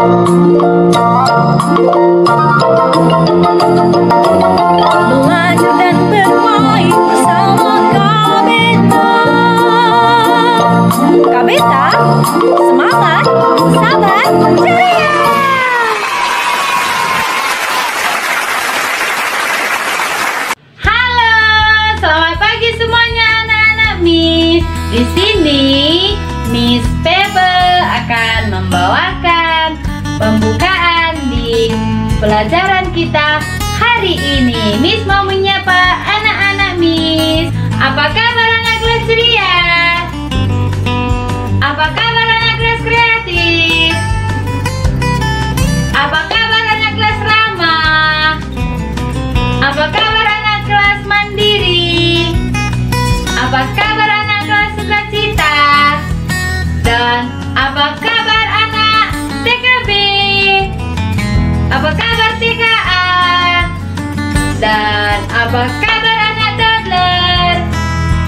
Belajar dan bermain bersama Kak Beta. Kak Beta, semangat, sabar, ceria. Halo, selamat pagi semuanya anak-anak Miss. Di sini Miss Pebble akan membawakan pembukaan di pelajaran kita hari ini. Miss mau menyapa anak-anak Miss. Apa kabar anak kelas ceria? Apa kabar anak kelas kreatif? Apa kabar anak kelas ramah? Apa kabar anak kelas mandiri? Apa kabar anak kelas sukacita? Dan apa kabar anak TKB? Apa kabar TKA? Dan apa kabar anak toddler?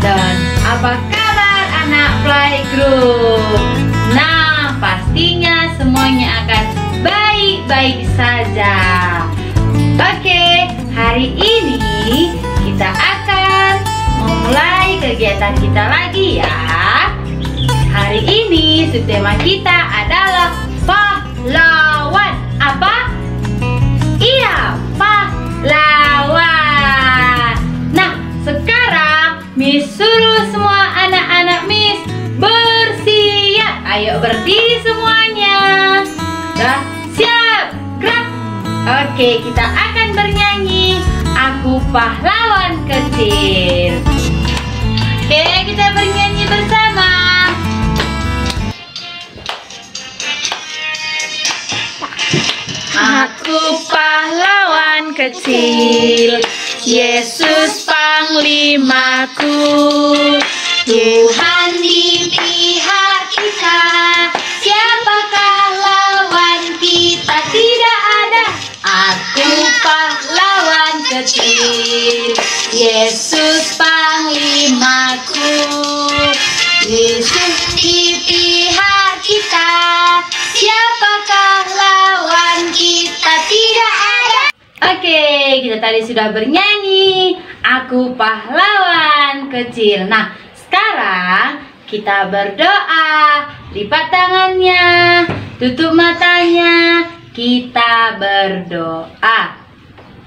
Dan apa kabar anak playgroup? Nah, pastinya semuanya akan baik-baik saja. Oke, hari ini kita akan memulai kegiatan kita lagi ya. Hari ini subtema kita adalah pahlawan. Apa? Iya, pahlawan. Nah, sekarang Miss suruh semua anak-anak Miss bersiap. Ayo berdiri semuanya. Dah siap, gerak. Oke, kita akan bernyanyi Aku Pahlawan Kecil. Oke, kita bernyanyi bersama. Aku pahlawan kecil, Yesus panglimaku, Tuhan di pihak kita, siapakah lawan kita? Tidak ada. Aku pahlawan kecil, Yesus panglimaku, Yesus di pihak kita, siapakah lawan kita? Tidak ada. Oke, kita tadi sudah bernyanyi Aku Pahlawan Kecil. Nah, sekarang kita berdoa. Lipat tangannya, tutup matanya, kita berdoa.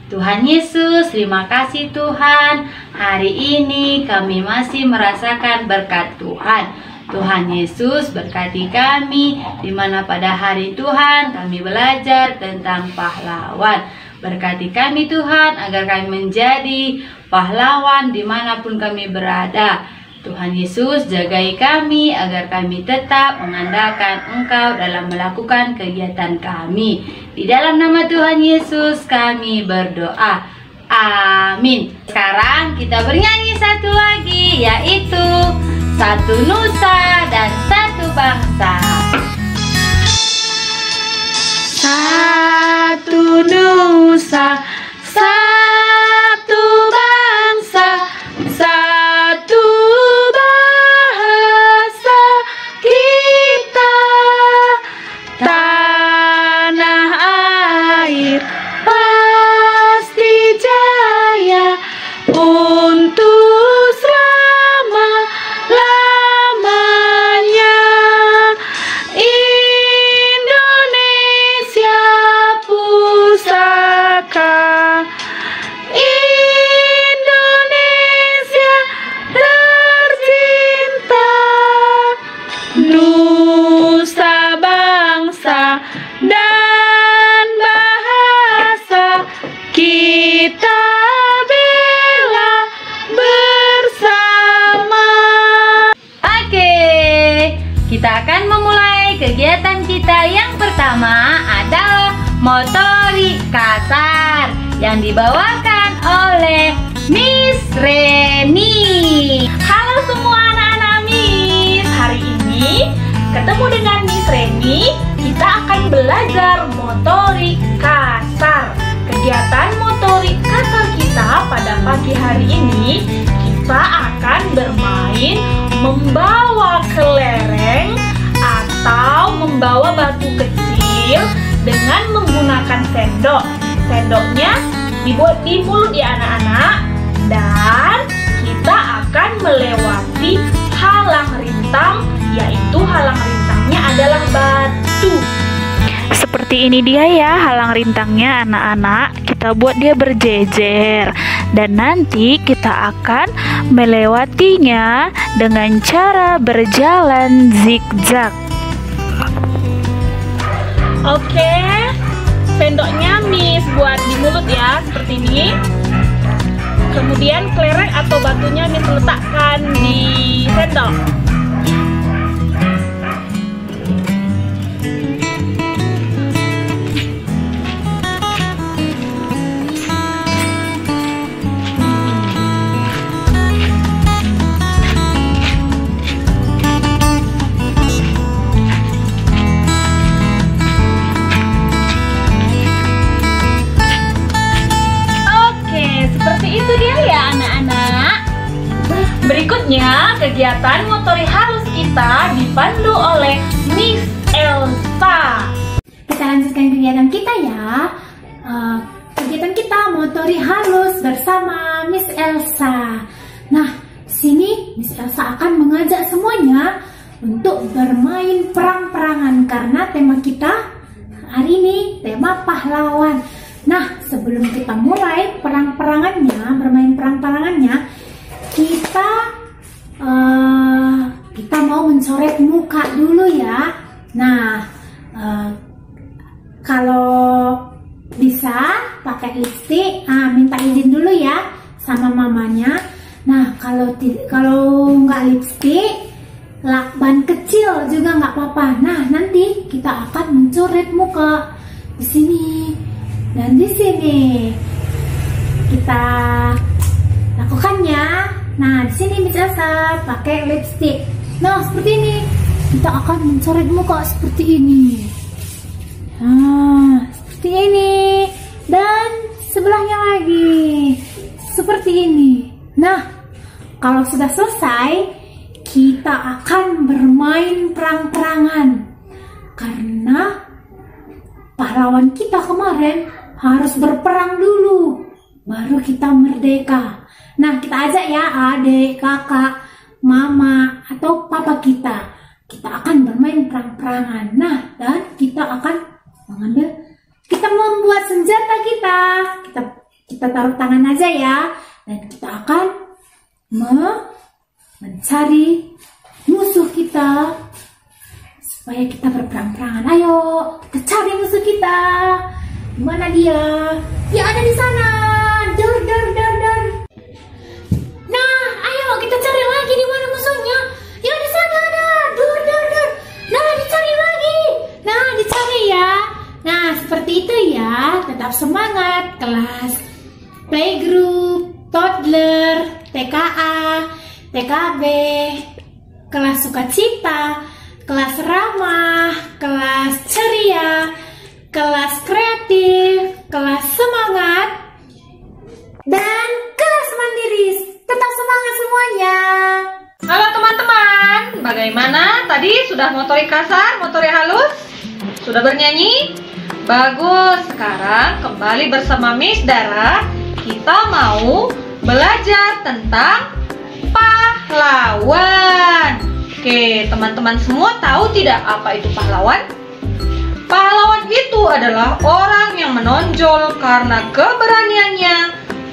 Tuhan Yesus, terima kasih Tuhan. Hari ini kami masih merasakan berkat Tuhan. Tuhan Yesus berkati kami, di mana pada hari Tuhan kami belajar tentang pahlawan. Berkati kami Tuhan, agar kami menjadi pahlawan dimanapun kami berada. Tuhan Yesus jagai kami, agar kami tetap mengandalkan Engkau dalam melakukan kegiatan kami. Di dalam nama Tuhan Yesus kami berdoa. Amin. Sekarang kita bernyanyi satu lagi, yaitu Satu Nusa dan Satu Bangsa. Satu nusa, satu bangsa, satu bahasa kita, tanah air pasti jaya untuk selama-lamanya. Indonesia pusaka, Indonesia tercinta, nusa bangsa dan bahasa kita bela bersama. Oke, kita akan memulai kegiatan kita. Yang pertama adalah motorik kasar yang dibawakan oleh Miss Reni. Halo semua anak-anak Miss. Hari ini ketemu dengan Miss Reni, kita akan belajar motorik kasar. Kegiatan motorik kasar kita pada pagi hari ini, kita akan bermain membawa kelereng atau membawa batu kecil dengan menggunakan sendok. Sendoknya dibuat di mulut ya anak-anak, dan kita akan melewati halang rintang, yaitu halang rintangnya adalah batu. Seperti ini dia ya halang rintangnya anak-anak. Kita buat dia berjejer dan nanti kita akan melewatinya dengan cara berjalan zigzag. Oke, sendoknya Miss buat di mulut ya, seperti ini. Kemudian kelereng atau batunya Miss letakkan di sendok. Itu dia ya anak-anak. Berikutnya kegiatan motorik halus kita dipandu oleh Miss Elsa. Kita lanjutkan kegiatan kita ya. Kegiatan kita motorik halus bersama Miss Elsa. Nah, sini Miss Elsa akan mengajak semuanya untuk bermain perang-perangan karena tema kita hari ini tema pahlawan. Nah, sebelum kita mulai bermain perang-perangannya, kita mau mencoret muka dulu ya. Nah, kalau bisa pakai lipstik, minta izin dulu ya sama mamanya. Nah, kalau nggak lipstik, lakban kecil juga nggak apa-apa. Nah, nanti kita akan mencoret muka di sini. Dan di sini kita lakukannya. Nah, di sini bisa pakai lipstick. Nah, seperti ini. Kita akan mencoret muka seperti ini. Nah, seperti ini. Dan sebelahnya lagi seperti ini. Nah, kalau sudah selesai, kita akan bermain perang-perangan karena pahlawan kita kemarin harus berperang dulu, baru kita merdeka. Nah, kita ajak ya adik, kakak, mama, atau papa kita. Kita akan bermain perang-perangan. Nah, dan kita akan membuat senjata kita. Kita taruh tangan aja ya. Dan kita akan mencari musuh kita supaya kita berperang-perangan. Ayo, kita cari musuh kita. Mana dia? Dia ada di sana. Dor. Nah, ayo kita cari lagi di mana musuhnya. Ya di sana ada. Dor. Nah, dicari lagi. Nah, dicari ya. Nah, seperti itu ya. Tetap semangat. Kelas playgroup, toddler, TKA, TKB, kelas sukacita, kelas ramah, kelas ceria, kelas kreatif, kelas semangat, dan kelas mandiri. Tetap semangat semuanya. Halo teman-teman, bagaimana? Tadi sudah motorik kasar, motorik halus? Sudah bernyanyi? Bagus, sekarang kembali bersama Miss Dara. Kita mau belajar tentang pahlawan. Oke, teman-teman semua tahu tidak apa itu pahlawan? Pahlawan itu adalah orang yang menonjol karena keberaniannya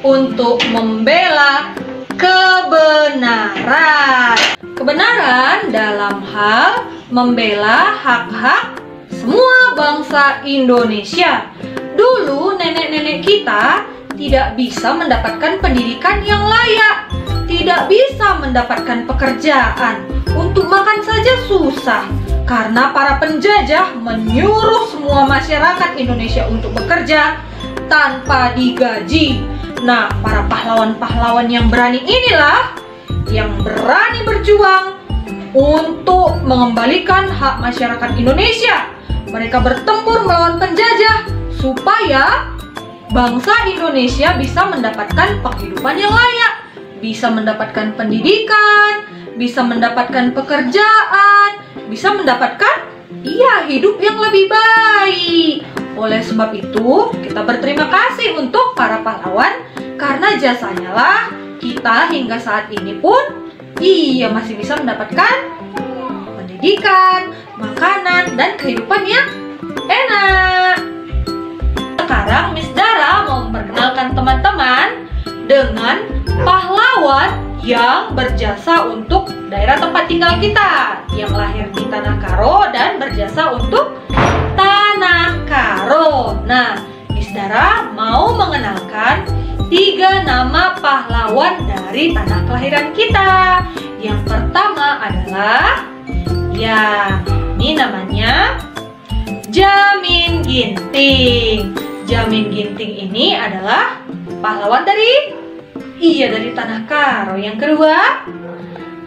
untuk membela kebenaran. Kebenaran dalam hal membela hak-hak semua bangsa Indonesia. Dulu nenek-nenek kita tidak bisa mendapatkan pendidikan yang layak, tidak bisa mendapatkan pekerjaan, untuk makan saja susah karena para penjajah menyuruh semua masyarakat Indonesia untuk bekerja tanpa digaji. Nah, para pahlawan-pahlawan yang berani inilah yang berani berjuang untuk mengembalikan hak masyarakat Indonesia. Mereka bertempur melawan penjajah supaya bangsa Indonesia bisa mendapatkan penghidupan yang layak, bisa mendapatkan pendidikan, bisa mendapatkan pekerjaan, bisa mendapatkan hidup yang lebih baik. Oleh sebab itu, kita berterima kasih untuk para pahlawan karena jasanya lah kita hingga saat ini pun masih bisa mendapatkan pendidikan, makanan, dan kehidupan yang enak. Sekarang Miss Dara mau memperkenalkan teman-teman dengan pahlawan yang berjasa untuk daerah tempat tinggal kita, yang lahir di Tanah Karo dan berjasa untuk Tanah Karo. Nah, Miss Dara mau mengenalkan 3 nama pahlawan dari tanah kelahiran kita. Yang pertama adalah, ini namanya Jamin Ginting. Jamin Ginting ini adalah pahlawan dari Tanah Karo. Yang kedua,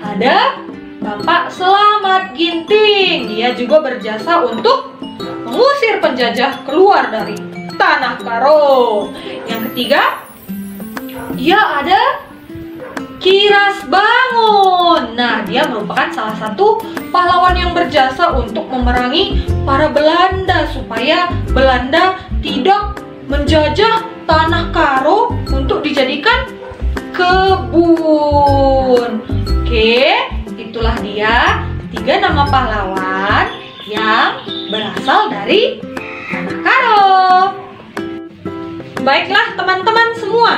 ada Bapak Slamet Ginting. Dia juga berjasa untuk mengusir penjajah keluar dari Tanah Karo. Yang ketiga, ada Ki Rasbangun. Nah, dia merupakan salah satu pahlawan yang berjasa untuk memerangi para Belanda supaya Belanda tidak menjajah Tanah Karo untuk dijadikan kebun. Oke, itulah dia 3 nama pahlawan yang berasal dari Tanah Karo. Baiklah teman-teman semua,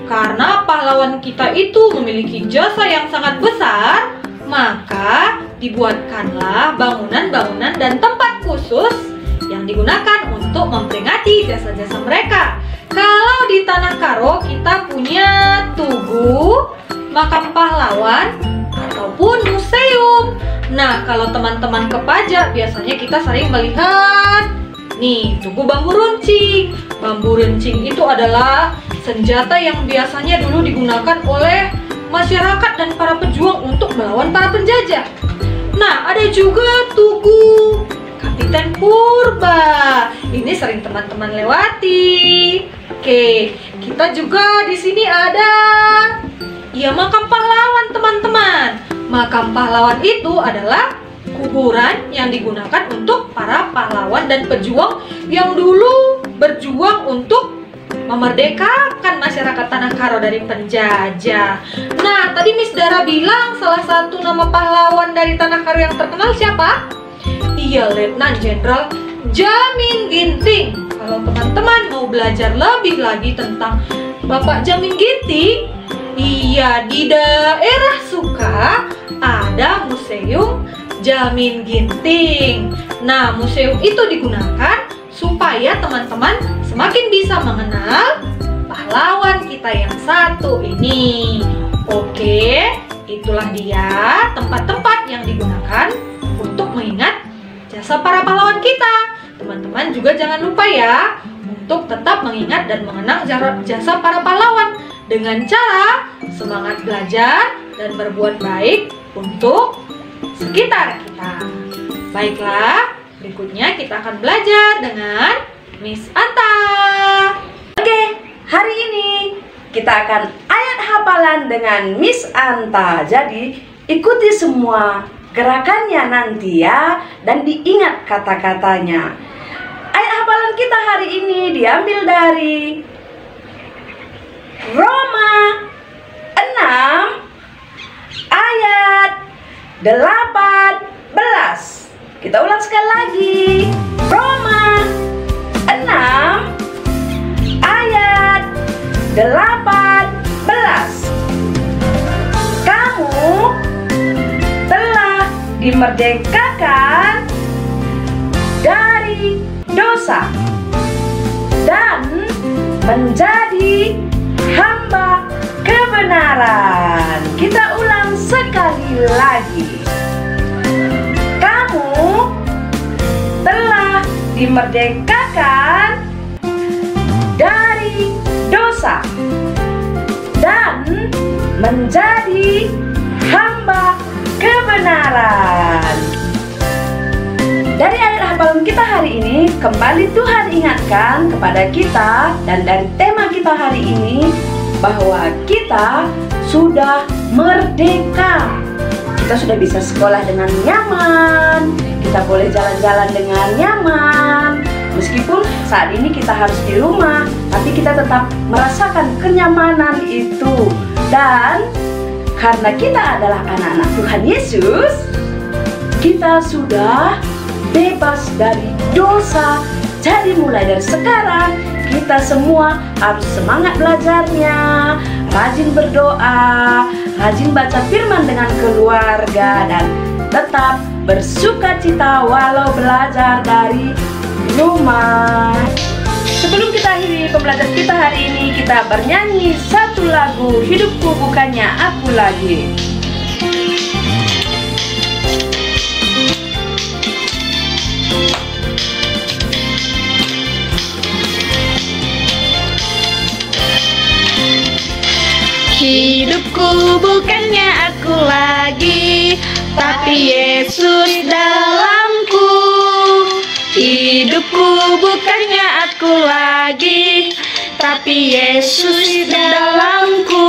karena pahlawan kita itu memiliki jasa yang sangat besar, maka dibuatkanlah bangunan-bangunan dan tempat khusus yang digunakan untuk memperingati jasa-jasa mereka. Kalau di Tanah Karo kita punya tugu, makam pahlawan, ataupun museum. Nah, kalau teman-teman ke Pajak biasanya kita sering melihat tugu bambu runcing. Bambu runcing itu adalah senjata yang biasanya dulu digunakan oleh masyarakat dan para pejuang untuk melawan para penjajah. Nah, ada juga tugu Kapiten Purba. Ini sering teman-teman lewati. Oke, kita juga di sini ada makam pahlawan, teman-teman. Makam pahlawan itu adalah kuburan yang digunakan untuk para pahlawan dan pejuang yang dulu berjuang untuk memerdekakan masyarakat Tanah Karo dari penjajah. Nah, tadi Miss Dara bilang salah satu nama pahlawan dari Tanah Karo yang terkenal siapa? Letnan Jenderal Jamin Ginting. Kalau teman-teman mau belajar lebih lagi tentang Bapak Jamin Ginting, di daerah Suka ada Museum Jamin Ginting. Nah, museum itu digunakan supaya teman-teman semakin bisa mengenal pahlawan kita yang satu ini. Oke, itulah dia tempat-tempat yang digunakan untuk mengingat jasa para pahlawan kita. Teman-teman juga jangan lupa ya untuk tetap mengingat dan mengenang jasa para pahlawan dengan cara semangat belajar dan berbuat baik untuk sekitar kita. Baiklah, berikutnya kita akan belajar dengan Miss Anta. Oke, hari ini kita akan ayat hafalan dengan Miss Anta. Jadi, ikuti semua gerakannya nanti ya, dan diingat kata-katanya. Ayat hafalan kita hari ini diambil dari Roma 6 ayat 18. Kita ulang sekali lagi. Roma 6 ayat 18. Kamu telah dimerdekakan dari dosa dan menjadi hamba kebenaran. Kita ulang sekali lagi. Kamu telah dimerdekakan dari dosa dan menjadi hamba kebenaran. Dari ayat hafalan kita hari ini, kembali Tuhan ingatkan kepada kita, dan dari tema kita hari ini, bahwa kita sudah merdeka. Kita sudah bisa sekolah dengan nyaman, kita boleh jalan-jalan dengan nyaman, Meskipun saat ini kita harus di rumah, tapi kita tetap merasakan kenyamanan itu. Dan karena kita adalah anak-anak Tuhan Yesus, kita sudah bebas dari dosa. Jadi mulai dari sekarang kita semua harus semangat belajarnya, rajin berdoa, rajin baca firman dengan keluarga, dan tetap bersuka cita walau belajar dari rumah. Sebelum kita akhiri pembelajaran kita hari ini, kita bernyanyi satu lagu, Hidupku Bukannya Aku Lagi. Hidupku bukannya aku lagi, tapi Yesus dalamku. Hidupku bukannya aku lagi, tapi Yesus dalamku.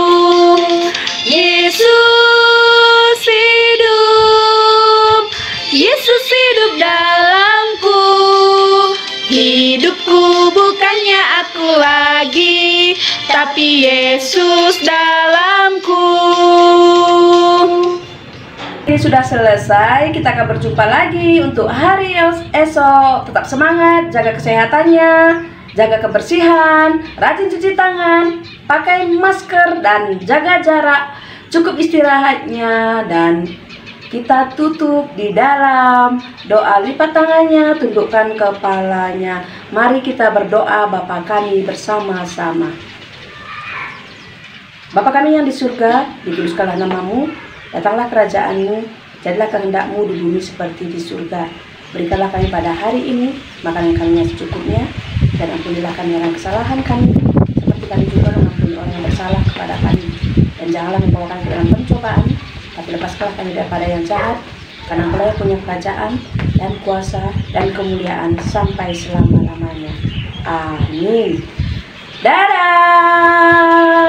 Yesus hidup, Yesus hidup dalamku. Hidupku bukannya aku lagi, tapi Yesus dalamku. Ini sudah selesai, kita akan berjumpa lagi untuk hari esok. Tetap semangat, jaga kesehatannya, jaga kebersihan, rajin cuci tangan, pakai masker dan jaga jarak, cukup istirahatnya, dan kita tutup di dalam doa. Lipat tangannya, tundukkan kepalanya. Mari kita berdoa Bapa kami bersama-sama. Bapa kami yang di surga, dikuduskanlah namamu, datanglah kerajaanmu, jadilah kehendakmu di bumi seperti di surga. Berikanlah kami pada hari ini makanan kami yang secukupnya, dan ampunilah kami akan kesalahan kami, seperti kami juga mengampuni orang yang bersalah kepada kami. Dan janganlah membawa kami ke dalam pencobaan, tapi lepaskanlah kami daripada yang jahat, karena Engkau yang punya kerajaan dan kuasa dan kemuliaan sampai selama-lamanya. Amin. Dadah.